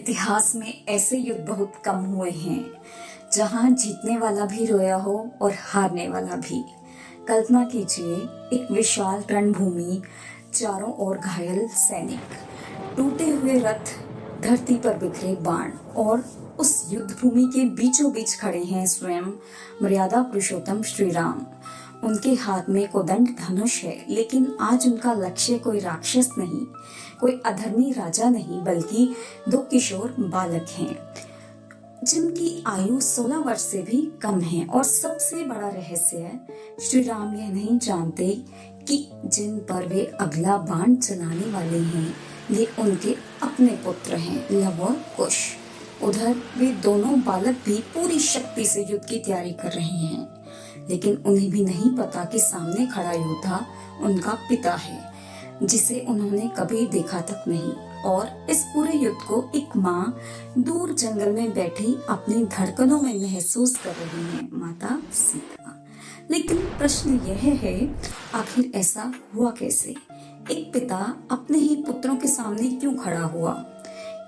इतिहास में ऐसे युद्ध बहुत कम हुए हैं जहां जीतने वाला भी रोया हो और हारने वाला भी। कल्पना कीजिए, एक विशाल रणभूमि, चारों ओर घायल सैनिक, टूटे हुए रथ, धरती पर बिखरे बाण, और उस युद्ध भूमि के बीचों बीच खड़े हैं स्वयं मर्यादा पुरुषोत्तम श्री राम। उनके हाथ में कोदंड धनुष है, लेकिन आज उनका लक्ष्य कोई राक्षस नहीं, कोई अधर्मी राजा नहीं, बल्कि दो किशोर बालक हैं जिनकी आयु 16 वर्ष से भी कम है। और सबसे बड़ा रहस्य है, श्री राम यह नहीं जानते कि जिन पर वे अगला बाण चलाने वाले हैं ये उनके अपने पुत्र हैं, लव और कुश। उधर वे दोनों बालक भी पूरी शक्ति से युद्ध की तैयारी कर रहे हैं, लेकिन उन्हें भी नहीं पता कि सामने खड़ा योद्धा उनका पिता है, जिसे उन्होंने कभी देखा तक नहीं। और इस पूरे युद्ध को एक माँ दूर जंगल में बैठी अपनी धड़कनों में महसूस कर रही है, माता सीता। लेकिन प्रश्न यह है, आखिर ऐसा हुआ कैसे? एक पिता अपने ही पुत्रों के सामने क्यों खड़ा हुआ?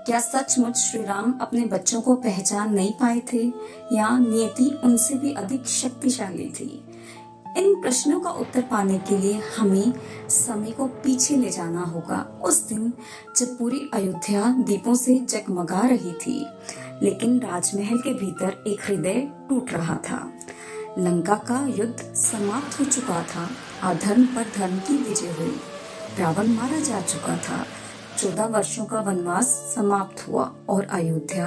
क्या सचमुच श्री राम अपने बच्चों को पहचान नहीं पाए थे, या नियति उनसे भी अधिक शक्तिशाली थी? इन प्रश्नों का उत्तर पाने के लिए हमें समय को पीछे ले जाना होगा, उस दिन जब पूरी अयोध्या दीपों से जगमगा रही थी, लेकिन राजमहल के भीतर एक हृदय टूट रहा था। लंका का युद्ध समाप्त हो चुका था, अधर्म पर धर्म की विजय हुई, रावण मारा जा चुका था, 14 वर्षों का वनवास समाप्त हुआ और अयोध्या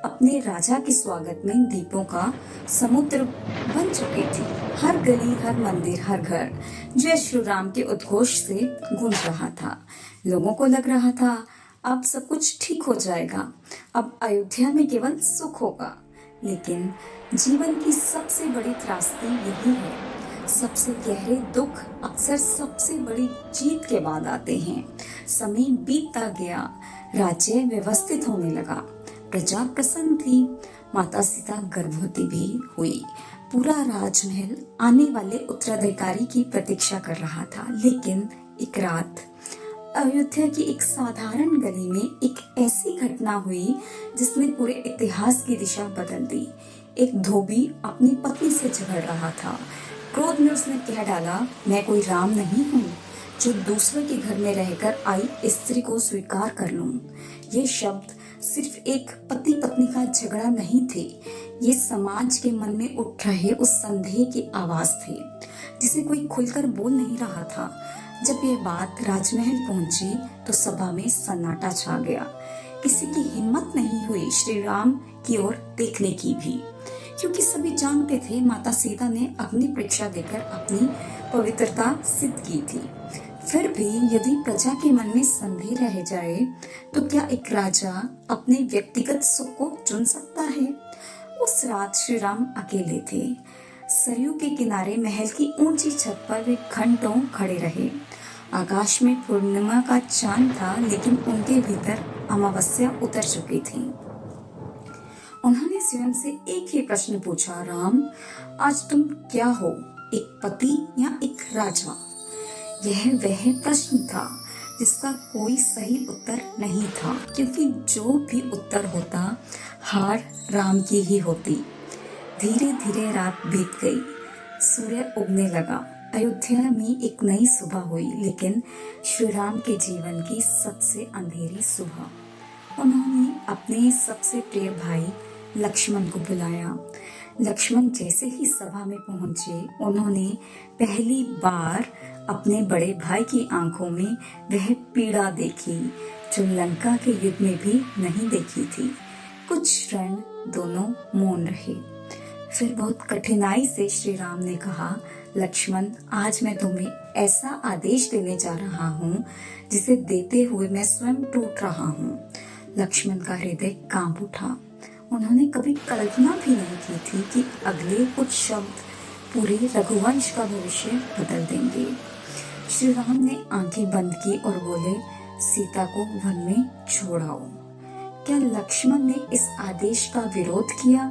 अपने राजा के स्वागत में दीपों का समुद्र बन चुकी थी। हर गली, हर मंदिर, हर घर जय श्री राम के उद्घोष से गूंज रहा था। लोगों को लग रहा था अब सब कुछ ठीक हो जाएगा, अब अयोध्या में केवल सुख होगा। लेकिन जीवन की सबसे बड़ी त्रासदी यही है, सबसे गहरे दुख अक्सर सबसे बड़ी जीत के बाद आते हैं। समय बीतता गया, राज्य व्यवस्थित होने लगा, प्रजा प्रसन्न थी, माता सीता गर्भवती भी हुई, पूरा राजमहल आने वाले उत्तराधिकारी की प्रतीक्षा कर रहा था। लेकिन एक रात अयोध्या की एक साधारण गली में एक ऐसी घटना हुई जिसने पूरे इतिहास की दिशा बदल दी। एक धोबी अपनी पत्नी से झगड़ रहा था। क्रोध में उसने कह डाला, मैं कोई राम नहीं हूँ जो दूसरे के घर में रहकर आई स्त्री को स्वीकार कर लूं। ये शब्द सिर्फ एक पति पत्नी का झगड़ा नहीं थे, ये समाज के मन में उठ रहे उस संदेह की आवाज थी जिसे कोई खुलकर बोल नहीं रहा था। जब ये बात राजमहल पहुंची तो सभा में सन्नाटा छा गया। किसी की हिम्मत नहीं हुई श्री राम की ओर देखने की भी, क्योंकि सभी जानते थे माता सीता ने अग्नि परीक्षा देकर अपनी पवित्रता सिद्ध की थी। फिर भी यदि प्रजा के मन में संदेह रह जाए तो क्या एक राजा अपने व्यक्तिगत सुख को चुन सकता है? उस रात श्री राम अकेले थे। सरयू के किनारे महल की ऊंची छत पर वे घंटों खड़े रहे। आकाश में पूर्णिमा का चांद था, लेकिन उनके भीतर अमावस्या उतर चुकी थी। उन्होंने स्वयं से एक ही प्रश्न पूछा, राम, आज तुम क्या हो, एक पति या एक राजा? यह वह प्रश्न था जिसका कोई सही उत्तर नहीं था, क्योंकि जो भी उत्तर होता हार राम की ही होती। धीरे धीरे रात बीत गई, सूर्य उगने लगा, अयोध्या में एक नई सुबह हुई, लेकिन श्री राम के जीवन की सबसे अंधेरी सुबह। उन्होंने अपने सबसे प्रिय भाई लक्ष्मण को बुलाया। लक्ष्मण जैसे ही सभा में पहुंचे, उन्होंने पहली बार अपने बड़े भाई की आंखों में वह पीड़ा देखी जो लंका के युद्ध में भी नहीं देखी थी। कुछ क्षण दोनों मौन रहे, फिर बहुत कठिनाई से श्री राम ने कहा, लक्ष्मण, आज मैं तुम्हें ऐसा आदेश देने जा रहा हूँ जिसे देते हुए मैं स्वयं टूट रहा हूँ। लक्ष्मण का हृदय कांप उठा। उन्होंने कभी कल्पना भी नहीं की थी कि अगले कुछ शब्द पूरे रघुवंश का भविष्य बदल देंगे। श्री राम ने आंखें बंद की और बोले, सीता को वन में छोड़ाओ। क्या लक्ष्मण ने इस आदेश का विरोध किया?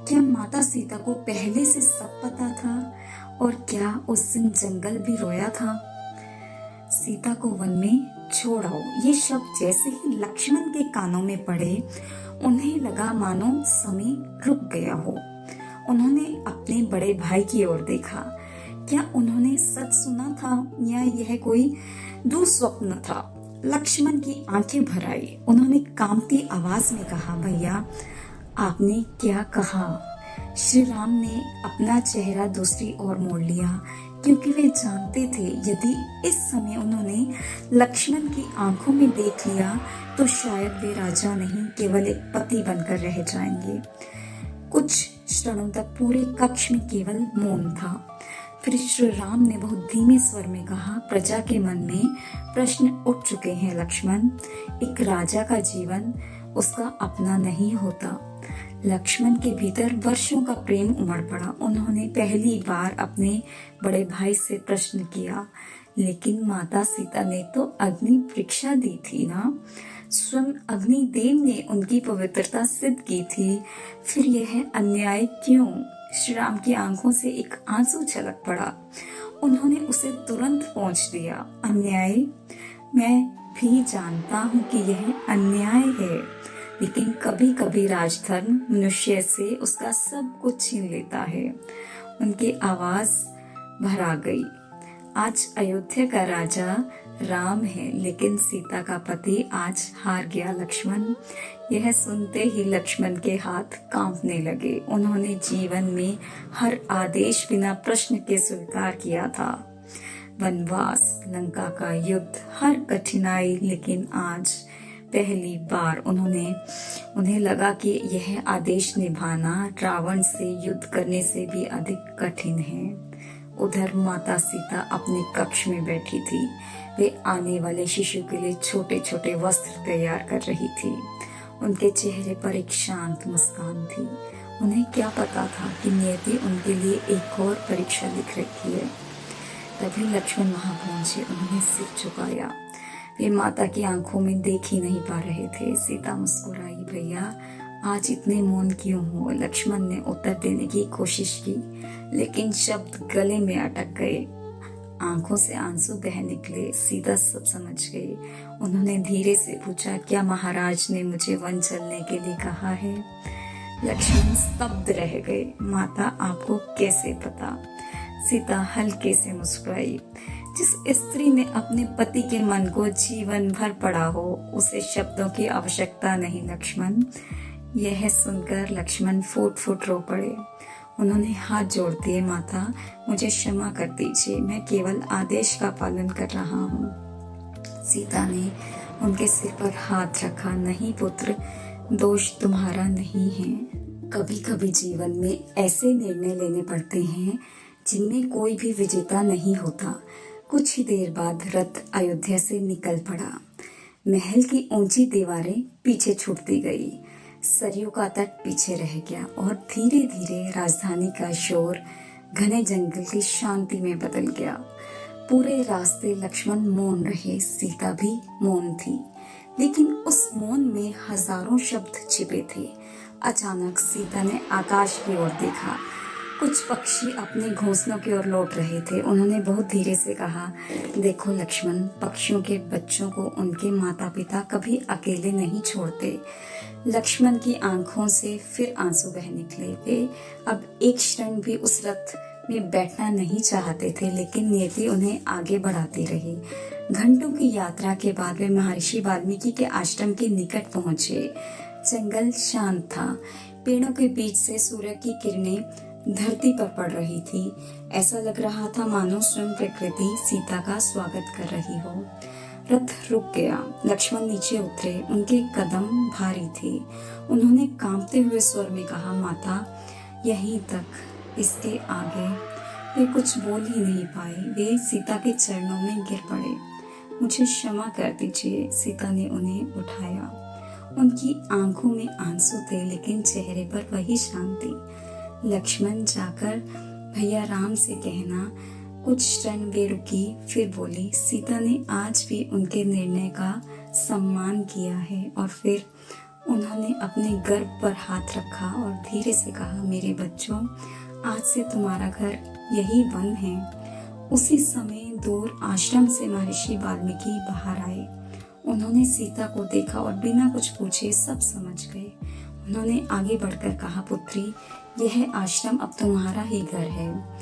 क्या माता सीता को पहले से सब पता था? और क्या उस दिन जंगल भी रोया था? सीता को वन में छोड़ो ये शब्द जैसे ही लक्ष्मण के कानों में पड़े, उन्हें लगा मानो समय रुक गया हो। उन्होंने अपने बड़े भाई की ओर देखा। क्या उन्होंने सच सुना था या यह कोई दुस्वप्न था? लक्ष्मण की आंखें भर आई। उन्होंने कांपती आवाज में कहा, भैया आपने क्या कहा? श्री राम ने अपना चेहरा दूसरी ओर मोड़ लिया, क्योंकि वे जानते थे यदि इस समय उन्होंने लक्ष्मण की आंखों में देख लिया तो शायद वे राजा नहीं केवल एक पति बनकर रह जाएंगे। कुछ क्षणों तक पूरे कक्ष में केवल मौन था। फिर श्री राम ने बहुत धीमे स्वर में कहा, प्रजा के मन में प्रश्न उठ चुके हैं लक्ष्मण। एक राजा का जीवन उसका अपना नहीं होता। लक्ष्मण के भीतर वर्षों का प्रेम उमड़ पड़ा। उन्होंने पहली बार अपने बड़े भाई से प्रश्न किया, लेकिन माता सीता ने तो अग्नि परीक्षा दी थी ना? स्वयं अग्निदेव ने उनकी पवित्रता सिद्ध की थी, फिर यह अन्याय क्यों? श्री राम की आंखों से एक आंसू छलक पड़ा। उन्होंने उसे तुरंत पोंछ दिया। अन्याय? मैं भी जानता हूँ कि यह अन्याय है, लेकिन कभी कभी राजधर्म मनुष्य से उसका सब कुछ छीन लेता है। उनकी आवाज भर आ गई। आज अयोध्या का राजा राम है, लेकिन सीता का पति आज हार गया लक्ष्मण। यह सुनते ही लक्ष्मण के हाथ कांपने लगे। उन्होंने जीवन में हर आदेश बिना प्रश्न के स्वीकार किया था। वनवास, लंका का युद्ध, हर कठिनाई, लेकिन आज पहली बार उन्हें लगा कि यह आदेश निभाना रावण से युद्ध करने से भी अधिक कठिन है। उधर माता सीता अपने कक्ष में बैठी थी। वे आने वाले शिशु के लिए छोटे छोटे वस्त्र तैयार कर रही थी। उनके चेहरे पर एक शांत मुस्कान थी। उन्हें क्या पता था कि नियति उनके लिए एक और परीक्षा लिख रखी है। तभी लक्ष्मण वहां पहुंचे। उन्होंने सिर झुकाया। वे माता की आंखों में देख ही नहीं पा रहे थे। सीता मुस्कुराई, भैया आज इतने मौन क्यों हो? लक्ष्मण ने उत्तर देने की कोशिश की, लेकिन शब्द गले में अटक गए। आंखों से आंसू बह निकले। सीता सब समझ गई। उन्होंने धीरे से पूछा, क्या महाराज ने मुझे वन चलने के लिए कहा है? लक्ष्मण स्तब्ध रह गए। माता आपको कैसे पता? सीता हल्के से मुस्कुराई। जिस स्त्री ने अपने पति के मन को जीवन भर पढ़ा हो, उसे शब्दों की आवश्यकता नहीं लक्ष्मण। यह सुनकर लक्ष्मण फूट फूट रो पड़े। उन्होंने हाथ जोड़ दिए, माता मुझे क्षमा कर दीजिए, मैं केवल आदेश का पालन कर रहा हूँ। सीता ने उनके सिर पर हाथ रखा, नहीं पुत्र, दोष तुम्हारा नहीं है। कभी कभी जीवन में ऐसे निर्णय लेने पड़ते हैं जिनमें कोई भी विजेता नहीं होता। कुछ ही देर बाद रथ अयोध्या से निकल पड़ा। महल की ऊंची दीवारें पीछे छूटती गई। सरयू का तट पीछे रह गया और धीरे धीरे राजधानी का शोर घने जंगल की शांति में बदल गया। पूरे रास्ते लक्ष्मण मौन रहे। सीता भी मौन थी, लेकिन उस मौन में हजारों शब्द छिपे थे। अचानक सीता ने आकाश की ओर देखा। कुछ पक्षी अपने घोंसलों की ओर लौट रहे थे। उन्होंने बहुत धीरे से कहा, देखो लक्ष्मण, पक्षियों के बच्चों को उनके माता पिता कभी अकेले नहीं छोड़ते। लक्ष्मण की आंखों से फिर आंसू बह निकले। वे अब एक क्षण भी उस रथ में बैठना नहीं चाहते थे, लेकिन नियति उन्हें आगे बढ़ाती रही। घंटों की यात्रा के बाद वे महर्षि वाल्मीकि के आश्रम के निकट पहुंचे। जंगल शांत था। पेड़ों के बीच से सूर्य की किरणें धरती पर पड़ रही थी। ऐसा लग रहा था मानो स्वयं प्रकृति सीता का स्वागत कर रही हो। रथ रुक गया। लक्ष्मण नीचे उतरे। उनके कदम भारी थे। उन्होंने कांपते हुए स्वर में कहा, माता यहीं तक, इसके आगे। वे कुछ बोल ही नहीं पाए। वे सीता के चरणों में गिर पड़े। मुझे क्षमा कर दीजिए। सीता ने उन्हें उठाया। उनकी आंखों में आंसू थे, लेकिन चेहरे पर वही शांति। लक्ष्मण जाकर भैया राम से कहना। कुछ क्षण वे रुकी, फिर बोली, सीता ने आज भी उनके निर्णय का सम्मान किया है। और फिर उन्होंने अपने गर्भ पर हाथ रखा और धीरे से कहा, मेरे बच्चों, आज से तुम्हारा घर यही वन है। उसी समय दूर आश्रम से महर्षि वाल्मीकि बाहर आए। उन्होंने सीता को देखा और बिना कुछ पूछे सब समझ गए। उन्होंने आगे बढ़कर कहा, पुत्री, यह आश्रम अब तुम्हारा ही घर है।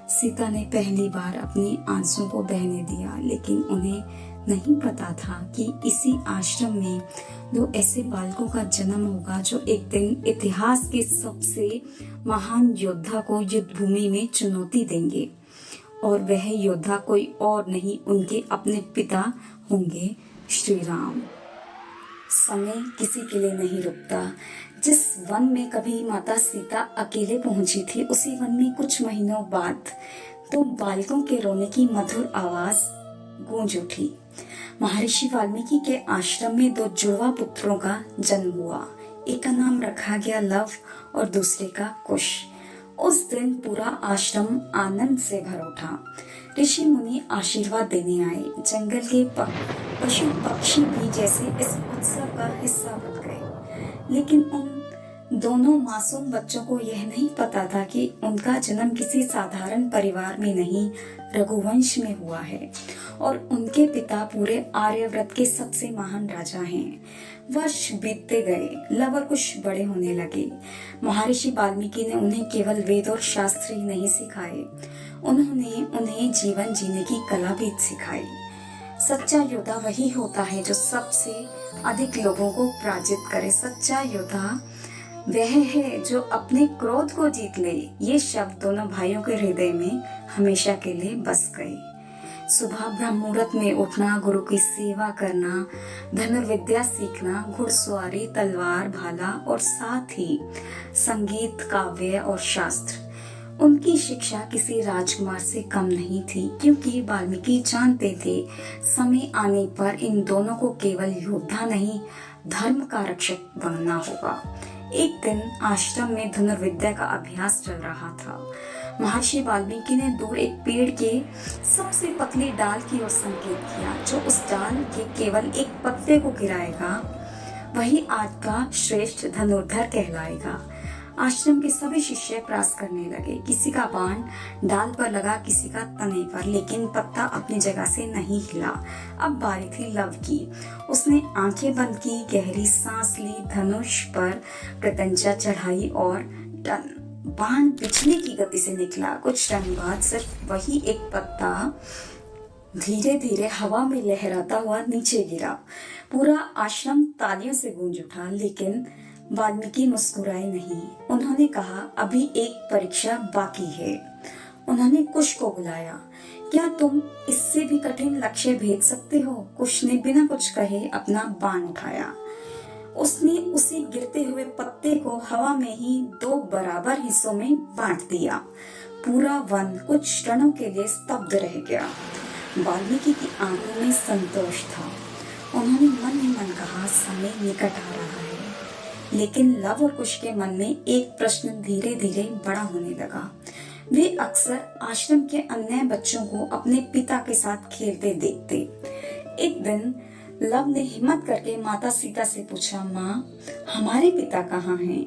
सीता ने पहली बार अपनी आंसुओं को बहने दिया, लेकिन उन्हें नहीं पता था कि इसी आश्रम में दो ऐसे बालकों का जन्म होगा जो एक दिन इतिहास के सबसे महान योद्धा को युद्ध भूमि में चुनौती देंगे। और वह योद्धा कोई और नहीं, उनके अपने पिता होंगे, श्री राम। समय किसी के लिए नहीं रुकता। जिस वन में कभी माता सीता अकेले पहुंची थी, उसी वन में कुछ महीनों बाद दो बालकों के रोने की मधुर आवाज गूंज उठी। महर्षि वाल्मीकि के आश्रम में दो जुड़वा पुत्रों का जन्म हुआ। एक का नाम रखा गया लव और दूसरे का कुश। उस दिन पूरा आश्रम आनंद से भर उठा। ऋषि मुनि आशीर्वाद देने आए। जंगल के पशु पक्षी भी जैसे इस उत्सव का हिस्सा बन गए। लेकिन उन दोनों मासूम बच्चों को यह नहीं पता था कि उनका जन्म किसी साधारण परिवार में नहीं, रघुवंश में हुआ है और उनके पिता पूरे आर्यव्रत के सबसे महान राजा हैं। वर्ष बीतते गए, लव और कुश बड़े होने लगे। महर्षि वाल्मीकि ने उन्हें केवल वेद और शास्त्र ही नहीं सिखाए, उन्होंने उन्हें जीवन जीने की कला भी सिखाई। सच्चा योद्धा वही होता है जो सबसे अधिक लोगों को पराजित करे। सच्चा योद्धा वह है जो अपने क्रोध को जीत ले। ये शब्द दोनों भाइयों के हृदय में हमेशा के लिए बस गए। सुबह ब्रह्म मुहूर्त में उठना, गुरु की सेवा करना, धनुर्विद्या सीखना, घुड़सवारी, तलवार, भाला और साथ ही संगीत, काव्य और शास्त्र। उनकी शिक्षा किसी राजकुमार से कम नहीं थी, क्योंकि वाल्मीकि जानते थे समय आने पर इन दोनों को केवल योद्धा नहीं, धर्म का रक्षक बनना होगा। एक दिन आश्रम में धनुर्विद्या का अभ्यास चल रहा था। महर्षि वाल्मीकि ने दूर एक पेड़ के सबसे पतली डाल की ओर संकेत किया। जो उस डाल के केवल एक पत्ते को गिराएगा, वही आज का श्रेष्ठ धनुर्धर कहलाएगा। आश्रम के सभी शिष्य प्रयास करने लगे। किसी का बाण डाल पर लगा, किसी का तने पर, लेकिन पत्ता अपनी जगह से नहीं हिला। अब बारी थी लव की। उसने आंखें बंद की, गहरी सांस ली, धनुष पर कृतंजा चढ़ाई और बाण बिजली की गति से निकला। कुछ क्षण बाद सिर्फ वही एक पत्ता धीरे धीरे हवा में लहराता हुआ नीचे गिरा। पूरा आश्रम तालियों से गूंज उठा, लेकिन वाल्मीकि मुस्कुराए नहीं। उन्होंने कहा, अभी एक परीक्षा बाकी है। उन्होंने कुश को बुलाया। क्या तुम इससे भी कठिन लक्ष्य भेद सकते हो? कुश ने बिना कुछ कहे अपना बाण उठाया। उसने उसी गिरते हुए पत्ते को हवा में ही दो बराबर हिस्सों में बांट दिया। पूरा वन कुछ क्षणों के लिए स्तब्ध रह गया। वाल्मीकि की आंखों में संतोष था। उन्होंने मन ही मन कहा, समय निकट आ रहा है। लेकिन लव और कुश के मन में एक प्रश्न धीरे धीरे बड़ा होने लगा। वे अक्सर आश्रम के अन्य बच्चों को अपने पिता के साथ खेलते देखते। एक दिन लव ने हिम्मत करके माता सीता से पूछा, माँ, हमारे पिता कहाँ हैं?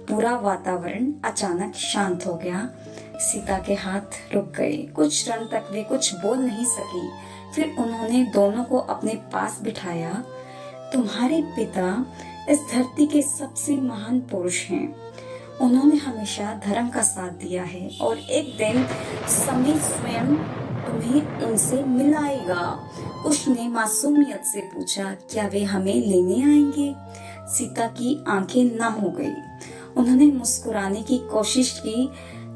पूरा वातावरण अचानक शांत हो गया। सीता के हाथ रुक गए। कुछ क्षण तक वे कुछ बोल नहीं सकी। फिर उन्होंने दोनों को अपने पास बिठाया। तुम्हारे पिता इस धरती के सबसे महान पुरुष हैं। उन्होंने हमेशा धर्म का साथ दिया है और एक दिन समय स्वयं तुम्हें उनसे मिलाएगा। उसने मासूमियत से पूछा, क्या वे हमें लेने आएंगे? सीता की आंखें नम हो गई। उन्होंने मुस्कुराने की कोशिश की।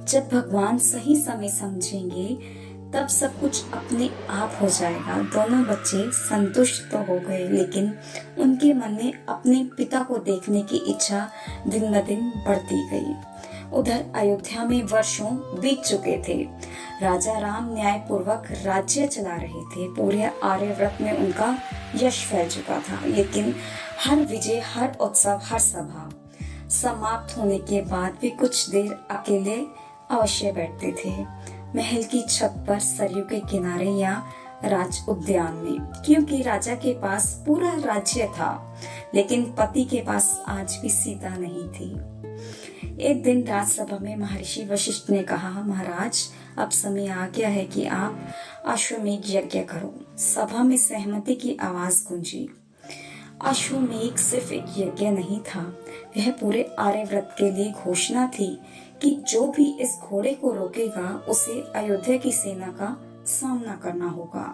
जब भगवान सही समय समझेंगे तब सब कुछ अपने आप हो जाएगा। दोनों बच्चे संतुष्ट तो हो गए, लेकिन उनके मन में अपने पिता को देखने की इच्छा दिन ब दिन बढ़ती गई। उधर अयोध्या में वर्षों बीत चुके थे। राजा राम न्यायपूर्वक राज्य चला रहे थे। पूरे आर्यव्रत में उनका यश फैल चुका था। लेकिन हर विजय, हर उत्सव, हर सभा समाप्त होने के बाद वे कुछ देर अकेले अवश्य बैठते थे, महल की छत पर, सरयू के किनारे या राज उद्यान में, क्योंकि राजा के पास पूरा राज्य था। लेकिन पति के पास आज भी सीता नहीं थी। एक दिन राज्यसभा में महर्षि वशिष्ठ ने कहा, महाराज, अब समय आ गया है कि आप अश्वमेध यज्ञ करो। सभा में सहमति की आवाज गूंजी। अश्वमेध सिर्फ एक यज्ञ नहीं था, यह पूरे आर्यव्रत के लिए घोषणा थी कि जो भी इस घोड़े को रोकेगा उसे अयोध्या की सेना का सामना करना होगा।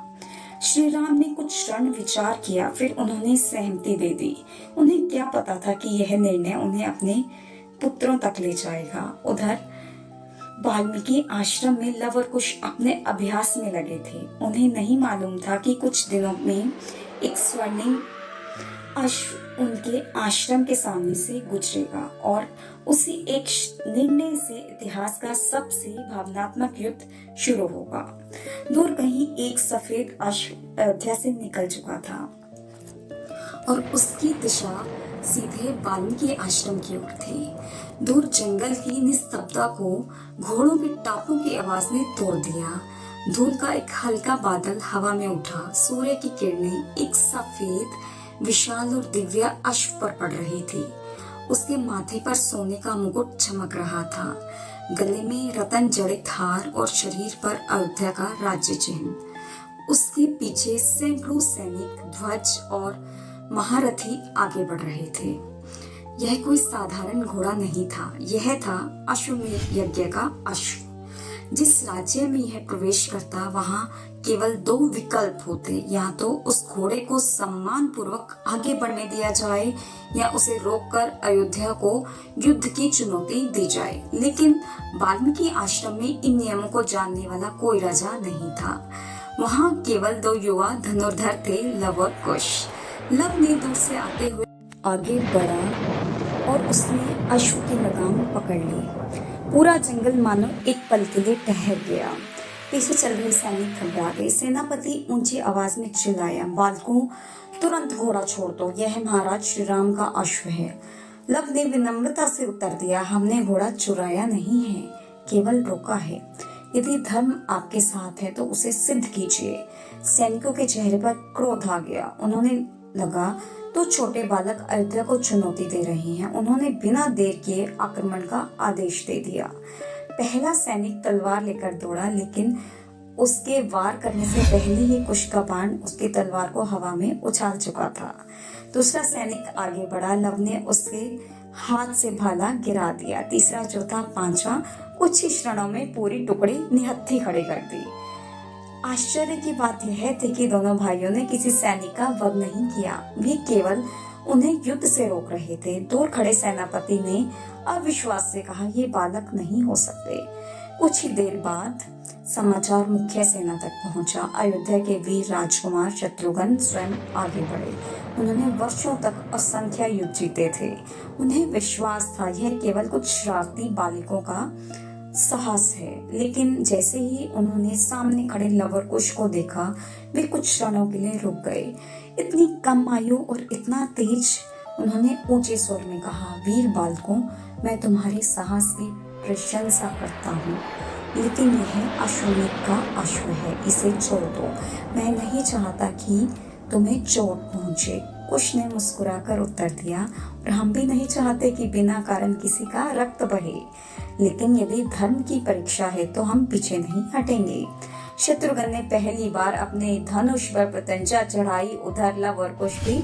श्री राम ने कुछ क्षण विचार किया, फिर उन्होंने सहमति दे दी। उन्हें क्या पता था कि यह निर्णय उन्हें अपने पुत्रों तक ले जाएगा। उधर वाल्मीकि आश्रम में लव और कुश अपने अभ्यास में लगे थे। उन्हें नहीं मालूम था कि कुछ दिनों में एक स्वर्णिम अश्व उनके आश्रम के सामने से गुजरेगा और उसी एक निर्णय से इतिहास का सबसे भावनात्मक युद्ध शुरू होगा। दूर कहीं एक सफेद अश्व अयोध्या से निकल चुका था और उसकी दिशा सीधे वाल्मीकि आश्रम की ओर थी। दूर जंगल की निस्तब्धता को घोड़ों के टापों की आवाज ने तोड़ दिया। धूल का एक हल्का बादल हवा में उठा। सूर्य की किरणें एक सफेद विशाल और दिव्य अश्व पर पड़ रही थी। उसके माथे पर सोने का मुकुट चमक रहा था, गले में रतन जड़ित हार और शरीर पर अयोध्या का राज्य चिन्ह। उसके पीछे सैकड़ों सैनिक, ध्वज और महारथी आगे बढ़ रहे थे। यह कोई साधारण घोड़ा नहीं था, यह था अश्वमेध यज्ञ का अश्व। जिस राज्य में यह प्रवेश करता वहां केवल दो विकल्प होते, या तो उस घोड़े को सम्मान पूर्वक आगे बढ़ने दिया जाए या उसे रोककर अयोध्या को युद्ध की चुनौती दी जाए। लेकिन वाल्मीकि आश्रम में इन नियमों को जानने वाला कोई राजा नहीं था। वहां केवल दो युवा धनुर्धर थे, लव और कुश। लव ने दूर से आते हुए आगे बढ़ा और उसने अश्व की लगाम पकड़ ली। पूरा जंगल मानो एक पल के लिए ठहर गया। पीछे चल रहे सैनिक घबरा गए। सेनापति ऊंची आवाज में चिल्लाया, बालकों, तुरंत घोड़ा छोड़ दो, यह महाराज श्री राम का अश्व है। लव ने विनम्रता से उत्तर दिया, हमने घोड़ा चुराया नहीं है, केवल रोका है। यदि धर्म आपके साथ है तो उसे सिद्ध कीजिए। सैनिकों के चेहरे पर क्रोध आ गया। उन्होंने लगा तो छोटे बालक अयोध्या को चुनौती दे रहे हैं। उन्होंने बिना देर किए आक्रमण का आदेश दे दिया। पहला सैनिक तलवार लेकर दौड़ा, लेकिन उसके वार करने से पहले ही कुश का बाण उसकी तलवार को हवा में उछाल चुका था। दूसरा सैनिक आगे बढ़ा, लव ने उसके हाथ से भाला गिरा दिया। तीसरा, चौथा, पांचवा, कुछ ही क्षणों में पूरी टुकड़ी निहत्थी खड़ी कर दी। आश्चर्य की बात यह थी कि दोनों भाइयों ने किसी सैनिक का वध नहीं किया, वे केवल उन्हें युद्ध से रोक रहे थे। दूर खड़े सेनापति ने अविश्वास से कहा, ये बालक नहीं हो सकते। कुछ ही देर बाद समाचार मुख्य सेना तक पहुंचा। अयोध्या के वीर राजकुमार शत्रुघ्न स्वयं आगे बढ़े। उन्होंने वर्षों तक असंख्य युद्ध जीते थे। उन्हें विश्वास था यह केवल कुछ शरारती बालिकों का साहस है। लेकिन जैसे ही उन्होंने सामने खड़े लव और कुश को देखा, वे कुछ क्षणों के लिए रुक गए। इतनी कम आयु और इतना तेज। उन्होंने ऊंचे स्वर में कहा, वीर बालकों, मैं तुम्हारे साहस की प्रशंसा करता हूँ, लेकिन यह अश्वमेध का अश्व है, इसे छोड़ दो। मैं नहीं चाहता कि तुम्हें चोट पहुंचे। कुश ने मुस्कुराकर उत्तर दिया, और हम भी नहीं चाहते कि बिना कारण किसी का रक्त बहे, लेकिन यदि धर्म की परीक्षा है तो हम पीछे नहीं हटेंगे। शत्रुघ्न ने पहली बार अपने धनुष पर प्रत्यंचा चढ़ाई। उधर लव और कुश भी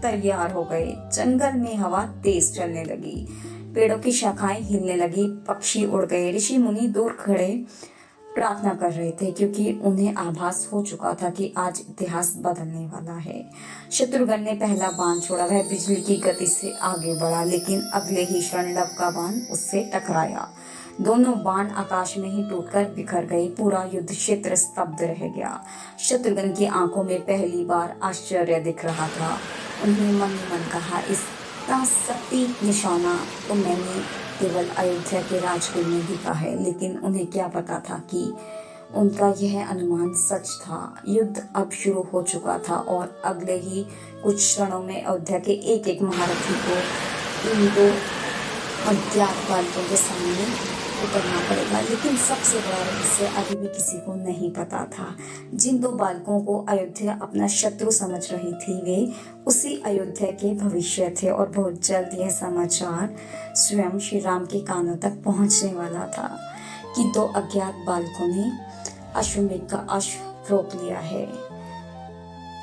तैयार हो गए। जंगल में हवा तेज चलने लगी, पेड़ों की शाखाएं हिलने लगी, पक्षी उड़ गए। ऋषि मुनि दूर खड़े प्रार्थना कर रहे थे, क्योंकि उन्हें आभास हो चुका था कि आज इतिहास बदलने वाला है। शत्रुघ्न ने पहला बाण छोड़ा, वह बिजली की गति से आगे बढ़ा, लेकिन अगले ही क्षण लव का बाण उससे टकराया। दोनों बाण आकाश में ही टूटकर बिखर गए। पूरा युद्ध क्षेत्र स्तब्ध रह गया। शत्रुघ्न की आंखों में पहली बार आश्चर्य दिख रहा था। उन्होंने मन ही मन कहा, इसका सटीक निशाना तो मैंने केवल अयोध्या के राजकुल में देखा है। लेकिन उन्हें क्या पता था कि उनका यह अनुमान सच था। युद्ध अब शुरू हो चुका था और अगले ही कुछ क्षणों में अयोध्या के एक एक महारथी को इन दो अज्ञात बालकों के सामने उतरना पड़ेगा। लेकिन सबसे बड़ा रहस्य अभी भी किसी को नहीं पता था। जिन दो बालकों को अयोध्या अपना शत्रु समझ रही थी, वे उसी अयोध्या के भविष्य थे और बहुत जल्द यह समाचार स्वयं श्री राम के कानों तक पहुंचने वाला था कि दो अज्ञात बालकों ने अश्वमेध का अश्व रोक लिया है।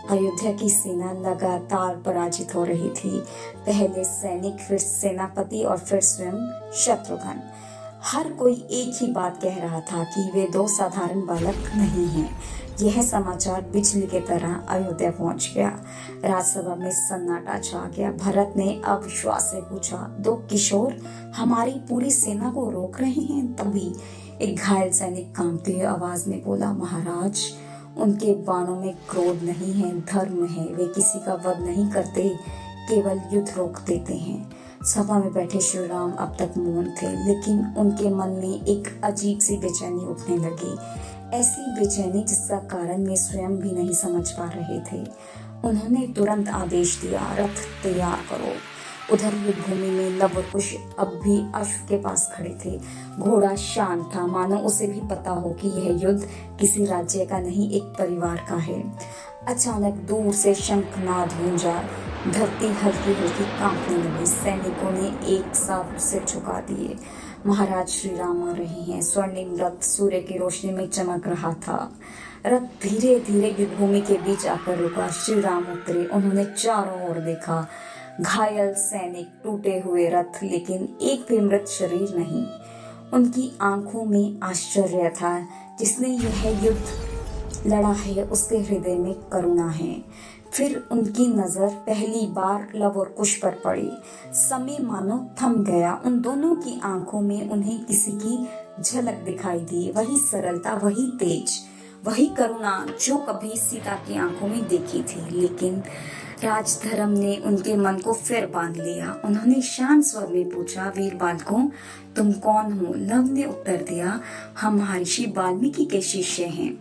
अयोध्या की सेना लगातार पराजित हो रही थी। पहले सैनिक, फिर सेनापति और फिर स्वयं शत्रुघ्न। हर कोई एक ही बात कह रहा था कि वे दो साधारण बालक नहीं हैं। यह समाचार बिजली की तरह अयोध्या पहुंच गया। राज्यसभा में सन्नाटा छा गया। भरत ने अविश्वास से पूछा, दो किशोर हमारी पूरी सेना को रोक रहे हैं? तभी एक घायल सैनिक कांपती हुई आवाज में बोला, महाराज, उनके बाणों में क्रोध नहीं है, धर्म है। वे किसी का वध नहीं करते, केवल युद्ध रोक देते हैं। सभा में बैठे श्री राम अब तक मौन थे, लेकिन उनके मन में एक अजीब सी बेचैनी उठने लगी। ऐसी बेचैनी जिसका कारण वे स्वयं भी नहीं समझ पा रहे थे। उन्होंने तुरंत आदेश दिया, रथ तैयार करो। उधर युद्ध भूमि में लव और कुश अब भी अश्व के पास खड़े थे। घोड़ा शांत था, मानो उसे भी पता हो कि यह युद्ध किसी राज्य का नहीं, एक परिवार का है। अचानक दूर से शंखनाद गूंजा। धरती हल्की हल्की कांपने लगी। सैनिकों ने एक साथ सिर झुका दिए। महाराज श्री राम आ रहे हैं। स्वर्णिम रथ सूर्य की रोशनी में चमक रहा था। रथ धीरे धीरे युद्ध भूमि के बीच आकर रुका। श्री राम उतरे। उन्होंने चारों ओर देखा। घायल सैनिक, टूटे हुए रथ, लेकिन एक भी मृत शरीर नहीं। उनकी आंखों में आश्चर्य था। जिसने यह युद्ध लड़ा है उसके हृदय में करुणा है। फिर उनकी नजर पहली बार लव और कुश पर पड़ी। समय मानो थम गया। उन दोनों की आंखों में उन्हें किसी की झलक दिखाई दी। वही सरलता, वही तेज, वही करुणा जो कभी सीता की आंखों में देखी थी। लेकिन राजधर्म ने उनके मन को फिर बांध लिया। उन्होंने शांत स्वर में पूछा, वीर बालकों, तुम कौन हो? लव ने उत्तर दिया, हम महर्षि वाल्मीकि के शिष्य हैं।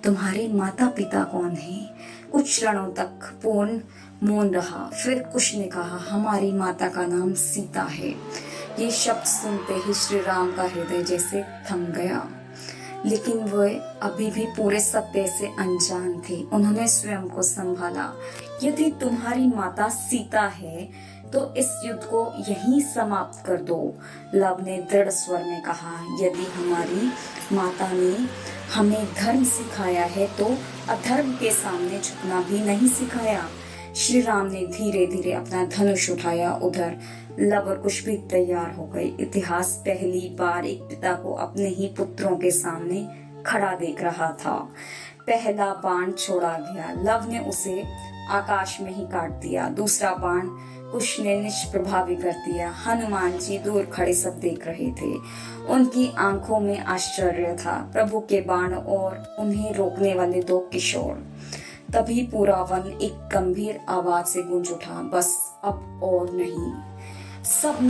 तुम्हारे माता पिता कौन हैं? कुछ क्षणों तक पूर्ण मौन रहा। फिर कुश ने कहा, हमारी माता का नाम सीता है। ये शब्द सुनते ही श्री राम का हृदय जैसे थम गया। लेकिन वे अभी भी पूरे सत्य से अनजान थे। उन्होंने स्वयं को संभाला। यदि तुम्हारी माता सीता है तो इस युद्ध को यहीं समाप्त कर दो। लव ने दृढ़ स्वर में कहा, यदि हमारी माता ने हमें धर्म सिखाया है तो अधर्म के सामने झुकना भी नहीं सिखाया। श्री राम ने धीरे धीरे अपना धनुष उठाया। उधर लव और कुश भी तैयार हो गए। इतिहास पहली बार एक पिता को अपने ही पुत्रों के सामने खड़ा देख रहा था। पहला बाण छोड़ा गया। लव ने उसे आकाश में ही काट दिया। दूसरा बाण कुश ने निष्प्रभावी कर दिया। हनुमान जी दूर खड़े सब देख रहे थे। उनकी आंखों में आश्चर्य था। प्रभु के बाण और उन्हें रोकने वाले दो किशोर। तभी पूरा वन एक गंभीर आवाज से गूंज उठा, बस अब और नहीं। सब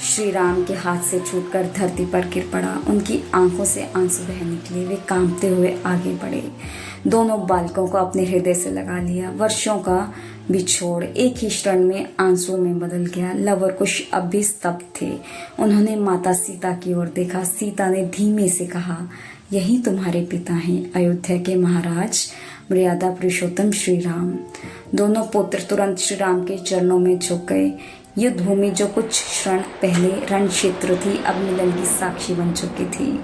श्री राम के हाथ से छूटकर धरती पर गिर पड़ा। उनकी आंखों से आंसू बह निकले। वे कांपते हुए आगे बढ़े। दोनों बालकों को अपने हृदय से लगा लिया। वर्षों का बिछोड़ एक ही क्षण में आंसुओं में बदल गया। लव और कुश अब भी स्तब्ध थे। उन्होंने माता सीता की ओर देखा। सीता ने धीमे से कहा, यही तुम्हारे पिता हैं, अयोध्या के महाराज, मर्यादा पुरुषोत्तम श्री राम। दोनों पुत्र तुरंत श्री राम के चरणों में झुक गए। युद्ध भूमि जो कुछ क्षण पहले रण क्षेत्र थी, अब मिलन की साक्षी बन चुकी थी।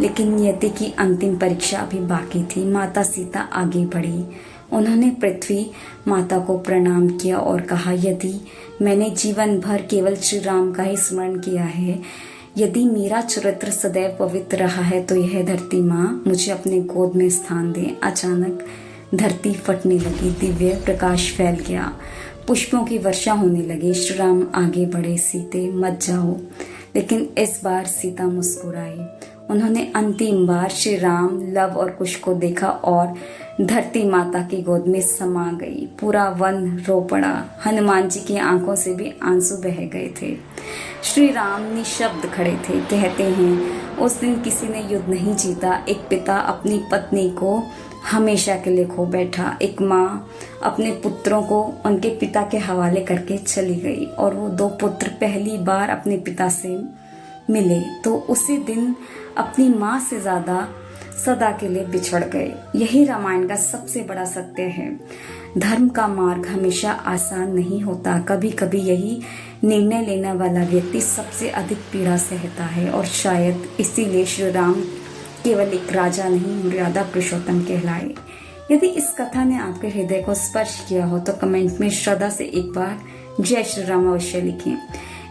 लेकिन नियति की अंतिम परीक्षा अभी बाकी थी। माता सीता आगे बढ़ी। उन्होंने पृथ्वी माता को प्रणाम किया और कहा, यदि मैंने जीवन भर केवल श्री राम का ही स्मरण किया है, यदि मेरा चरित्र सदैव पवित्र रहा है, तो यह धरती माँ मुझे अपने गोद में स्थान दे। अचानक धरती फटने लगी। दिव्य प्रकाश फैल गया। पुष्पों की वर्षा होने लगी। श्री राम आगे बढ़े, सीते मत जाओ। लेकिन इस बार सीता मुस्कुराई। उन्होंने अंतिम बार श्री राम, लव और कुश को देखा और धरती माता की गोद में समा गई। पूरा वन रो पड़ा। हनुमान जी की आंखों से भी आंसू बह गए थे। श्री राम निशब्द खड़े थे। कहते हैं, उस दिन किसी ने युद्ध नहीं जीता। एक पिता अपनी पत्नी को हमेशा के लिए खो बैठा। एक माँ अपने पुत्रों को उनके पिता के हवाले करके चली गई और वो दो पुत्र पहली बार अपने पिता से मिले तो उसी दिन अपनी माँ से ज्यादा सदा के लिए बिछड़ गए। यही रामायण का सबसे बड़ा सत्य है। धर्म का मार्ग हमेशा आसान नहीं होता। कभी कभी यही निर्णय लेने वाला व्यक्ति सबसे अधिक पीड़ा सहता है, और शायद इसीलिए श्री राम केवल एक राजा नहीं, मर्यादा पुरुषोत्तम कहलाए। यदि इस कथा ने आपके हृदय को स्पर्श किया हो तो कमेंट में श्रद्धा से एक बार जय श्री राम अवश्य लिखें।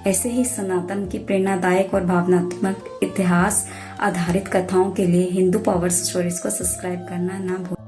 ऐसे ही सनातन की प्रेरणादायक और भावनात्मक इतिहास आधारित कथाओं के लिए हिंदू पावर स्टोरीज को सब्सक्राइब करना ना भूलें।